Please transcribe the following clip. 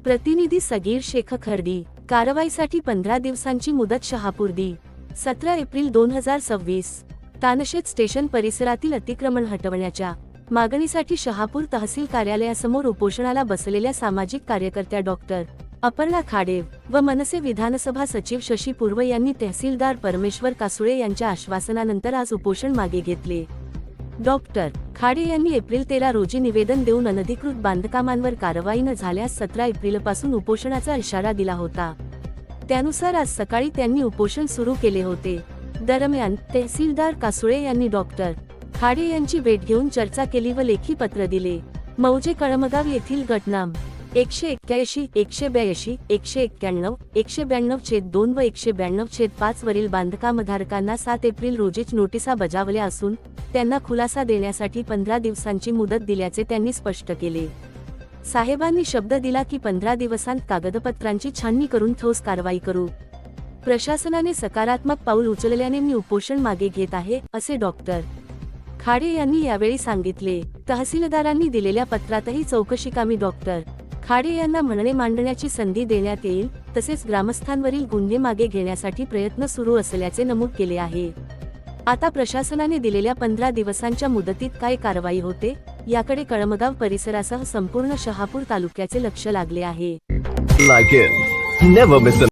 प्रतिनिधी सगीर शेख खर्डी। कारवाईसाठी 15 दिवसांची मुदत शहापूर दि. 17 एप्रिल 2026. तानशेत स्टेशन परिसरातील अतिक्रमण हटवण्याच्या मागणीसाठी शहापूर तहसील कार्यालयासमोर उपोषणाला बसलेल्या सामाजिक कार्यकर्त्या डॉक्टर अपर्णा खाडे व मनसे विधानसभा सचिव शशी पूर्व यांनी तहसीलदार परमेश्वर कासुळे यांच्या आश्वासनानंतर आज उपोषण मागे घेतले। डॉक्टर खाडे यांनी एप्रिल 13 रोजी निवेदन देऊन अनधिकृत बांधकामांवर कारवाई न झाल्यास 17 एप्रिलपासून उपोषणाचा इशारा दिला होता। त्यानुसार आज सकाळी त्यांनी उपोषण सुरू केले होते। दरम्यान तहसीलदार कासुळे यांनी डॉक्टर खाडे यांची भेट घेऊन चर्चा केली व लेखी पत्र दिले। मौजे कळमगाव येथील गटनाम 181, 182, 191, 192/2 व 192/5 वरील बांधकामधारकांना 7 एप्रिल रोजीच नोटिसा बजावल्या असून त्यांना खुलासा देण्यासाठी 15 दिवसांची मुदत दिल्याचे त्यांनी स्पष्ट केले। साहेबांनी शब्द दिला की 15 दिवसांत कागदपत्रांची छाननी करून ठोस कारवाई करू। प्रशासनाने सकारात्मक पाऊल उचलल्याने मी उपोषण मागे घेत आहे, असे डॉक्टर खाडे यांनी यावेळी सांगितले। तहसीलदारांनी दिलेल्या पत्रातही चौकशीकामी डॉक्टर खाडे यांना म्हणणे मांडण्याची संधी देण्यात येईल, तसेच ग्रामस्थांवरील गुन्हे मागे घेण्यासाठी प्रयत्न सुरू असल्याचे नमूद केले आहे। आता प्रशासनाने दिलेल्या 15 दिवसांच्या मुदतीत काय कारवाई होते याकडे कळमगाव परिसरासह संपूर्ण शहापूर तालुक्याचे लक्ष लागले आहे।